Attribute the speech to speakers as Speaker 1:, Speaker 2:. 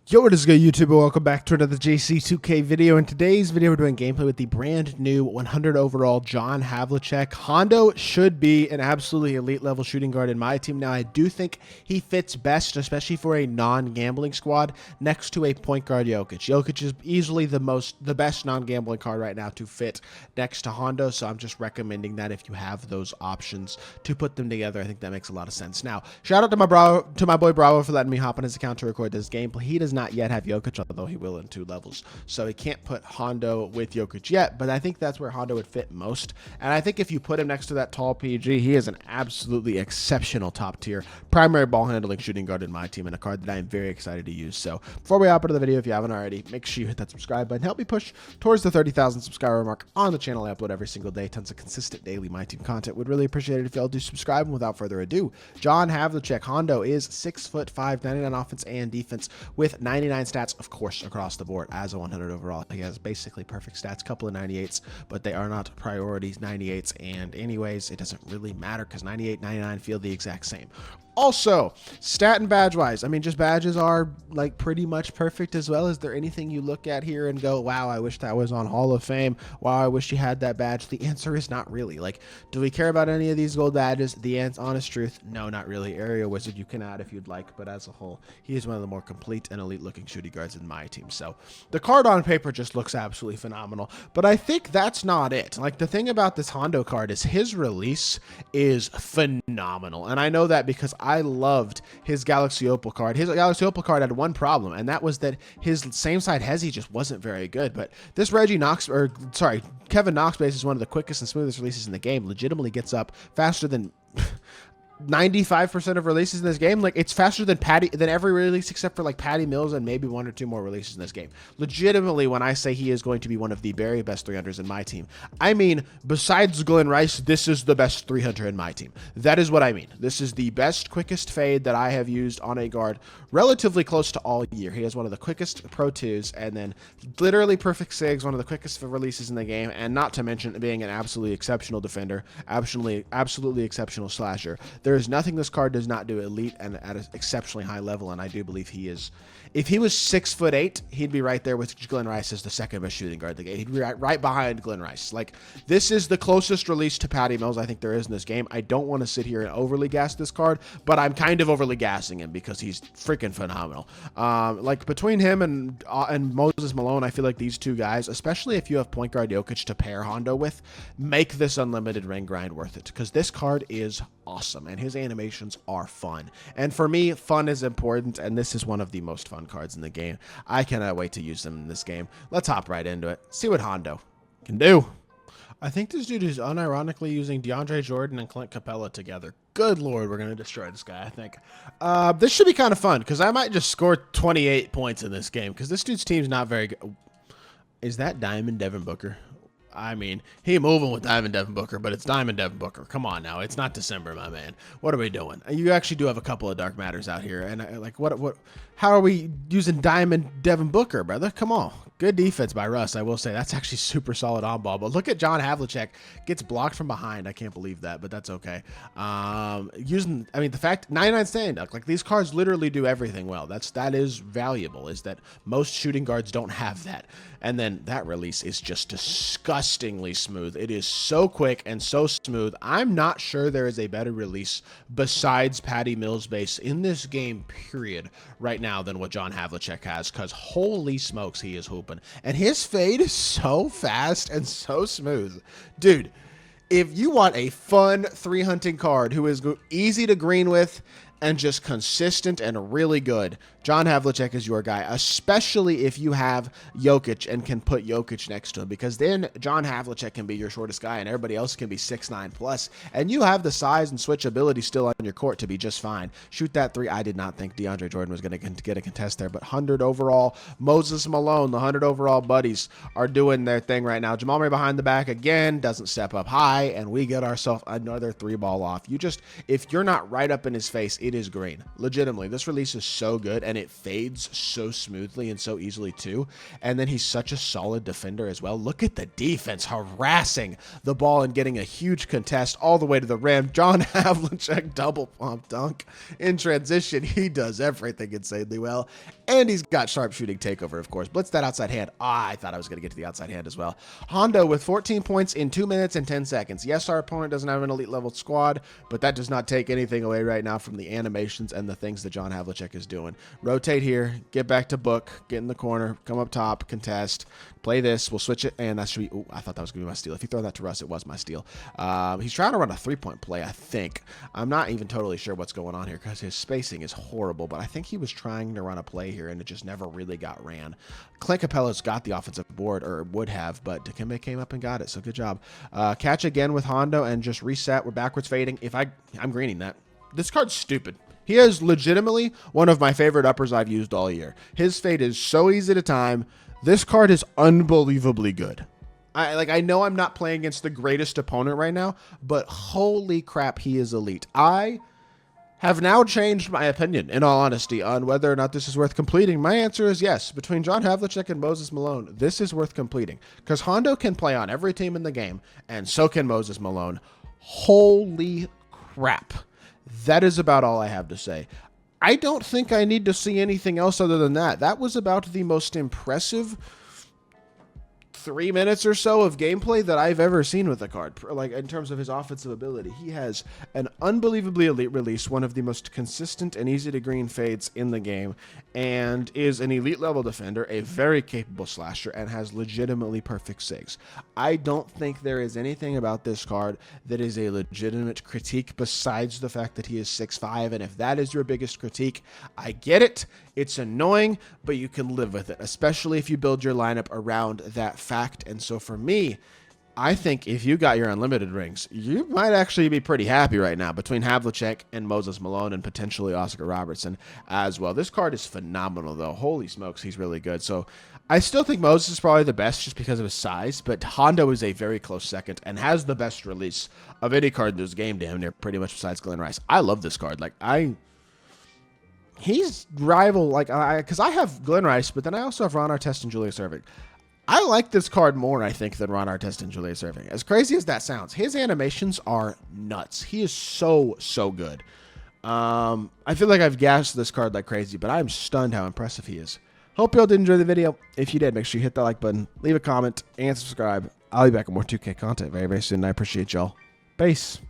Speaker 1: Yo, what is good, YouTube? Welcome back to another JC2K video. In today's video, we're doing gameplay with the brand new 100 overall John Havlicek. Hondo should be an absolutely elite level shooting guard in my team. Now, I do think he fits best, especially for a non-gambling squad, next to a point guard Jokic. Jokic is easily the best non-gambling card right now to fit next to Hondo, so I'm just recommending that if you have those options to put them together. I think that makes a lot of sense. Now, shout out to my boy Bravo for letting me hop on his account to record this gameplay. He does not yet have Jokic, although he will in 2 levels. So he can't put Hondo with Jokic yet, but I think that's where Hondo would fit most. And I think if you put him next to that tall PG, he is an absolutely exceptional top tier primary ball handling shooting guard in my team, and a card that I am very excited to use. So before we hop into the video, if you haven't already, make sure you hit that subscribe button. Help me push towards the 30,000 subscriber mark on the channel. I upload every single day, tons of consistent daily my team content. Would really appreciate it if y'all do subscribe. And without further ado, John Havlicek. Hondo is 6'5", 99 offense and defense with 99 stats, of course, across the board as a 100 overall. He has basically perfect stats, couple of 98s, but they are not priorities 98s. And anyways, it doesn't really matter because 98, 99 feel the exact same. Also, stat and badge wise, I mean, just badges are like pretty much perfect as well. Is there anything you look at here and go, wow, I wish that was on Hall of Fame? Wow, I wish you had that badge. The answer is not really. Like, do we care about any of these gold badges? The honest truth, no, not really. Area Wizard you can add if you'd like, but as a whole, he is one of the more complete and elite looking shooting guards in my team. So the card on paper just looks absolutely phenomenal, but I think that's not it. Like, the thing about this Hondo card is his release is phenomenal. And I know that because I loved his Galaxy Opal card. His Galaxy Opal card had one problem, and that was that his same side Hezi just wasn't very good. But this Kevin Knox base is one of the quickest and smoothest releases in the game. Legitimately gets up faster than 95% of releases in this game. Like, it's faster than every release except for like Patty Mills and maybe 1 or 2 more releases in this game. Legitimately, when I say he is going to be one of the very best 300s in my team, I mean, besides Glenn Rice, this is the best 300 in my team. That is what I mean. This is the best, quickest fade that I have used on a guard relatively close to all year. He has one of the quickest Pro 2s, and then literally perfect SIGs, one of the quickest releases in the game, and not to mention being an absolutely exceptional defender, absolutely exceptional slasher. There is nothing this card does not do elite and at an exceptionally high level, and I do believe he is. If he was 6'8", he'd be right there with Glenn Rice as the second best shooting guard in the game. He'd be right behind Glenn Rice. Like, this is the closest release to Patty Mills I think there is in this game. I don't want to sit here and overly gas this card, but I'm kind of overly gassing him because he's freaking phenomenal. Like, between him and Moses Malone, I feel like these two guys, especially if you have point guard Jokic to pair Hondo with, make this unlimited ring grind worth it, because this card is awesome and his animations are fun. And for me, fun is important, and this is one of the most fun cards in the game. I cannot wait to use them in this game. Let's hop right into it. See what Hondo can do. I think this dude is unironically using DeAndre Jordan and Clint Capella together. Good Lord, we're going to destroy this guy, I think. This should be kind of fun, because I might just score 28 points in this game, because this dude's team's not very good. Is that Diamond Devin Booker? I mean, he moving with Diamond Devin Booker, but it's Diamond Devin Booker. Come on now. It's not December, my man. What are we doing? You actually do have a couple of dark matters out here. And like, how are we using Diamond Devin Booker, brother? Come on. Good defense by Russ, I will say. That's actually super solid on ball. But look at John Havlicek. Gets blocked from behind. I can't believe that, but that's okay. The fact 99 stand up, like, these cards literally do everything well. That is valuable, is that most shooting guards don't have that. And then that release is just disgustingly smooth. It is so quick and so smooth. I'm not sure there is a better release besides Patty Mills base in this game, period, right now than what John Havlicek has, because holy smokes, he is hooping. And his fade is so fast and so smooth. Dude, if you want a fun 3-hunting card who is easy to green with and just consistent and really good, John Havlicek is your guy, especially if you have Jokic and can put Jokic next to him, because then John Havlicek can be your shortest guy and everybody else can be 6'9 plus, and you have the size and switch ability still on your court to be just fine. Shoot that 3. I did not think DeAndre Jordan was going to get a contest there, but 100 overall, Moses Malone, the 100 overall buddies are doing their thing right now. Jamal Murray behind the back again, doesn't step up high, and we get ourselves another 3-ball off. If you're not right up in his face, it is green. Legitimately, this release is so good, and and it fades so smoothly and so easily too. And then he's such a solid defender as well. Look at the defense harassing the ball and getting a huge contest all the way to the rim. John Havlicek double pump dunk in transition. He does everything insanely well. And he's got sharpshooting takeover, of course. Blitz that outside hand. I thought I was going to get to the outside hand as well. Hondo with 14 points in 2 minutes and 10 seconds. Yes, our opponent doesn't have an elite level squad, but that does not take anything away right now from the animations and the things that John Havlicek is doing. Rotate here, get back to Book, get in the corner, come up top, contest, play this. We'll switch it, and that should be, ooh, I thought that was going to be my steal. If you throw that to Russ, it was my steal. He's trying to run a three-point play, I think. I'm not even totally sure what's going on here because his spacing is horrible, but I think he was trying to run a play here, and it just never really got ran. Clint Capella's got the offensive board, or would have, but Dikembe came up and got it, so good job. Catch again with Hondo and just reset. We're backwards fading. I'm greening that. This card's stupid. He is legitimately one of my favorite uppers I've used all year. His fade is so easy to time. This card is unbelievably good. I know I'm not playing against the greatest opponent right now, but holy crap, he is elite. I have now changed my opinion, in all honesty, on whether or not this is worth completing. My answer is yes. Between John Havlicek and Moses Malone, this is worth completing. Because Hondo can play on every team in the game, and so can Moses Malone. Holy crap. That is about all I have to say. I don't think I need to see anything else other than that. That was about the most impressive 3 minutes or so of gameplay that I've ever seen with the card, like in terms of his offensive ability. He has an unbelievably elite release, one of the most consistent and easy to green fades in the game, and is an elite level defender, a very capable slasher, and has legitimately perfect saves. I don't think there is anything about this card that is a legitimate critique besides the fact that he is 6'5", and if that is your biggest critique, I get it. It's annoying, but you can live with it, especially if you build your lineup around that fact. And so for me, I think if you got your unlimited rings, you might actually be pretty happy right now between Havlicek and Moses Malone and potentially Oscar Robertson as well. This card is phenomenal, though. Holy smokes, he's really good. So I still think Moses is probably the best just because of his size, but Hondo is a very close second and has the best release of any card in this game, damn near, pretty much besides Glenn Rice. I love this card. He's rival, because I have Glenn Rice, but then I also have Ron Artest and Julius Erving. I like this card more, I think, than Ron Artest and Julius Erving. As crazy as that sounds, his animations are nuts. He is so, so good. I feel like I've gassed this card like crazy, but I'm stunned how impressive he is. Hope y'all did enjoy the video. If you did, make sure you hit that like button, leave a comment, and subscribe. I'll be back with more 2K content very, very soon, and I appreciate y'all. Peace.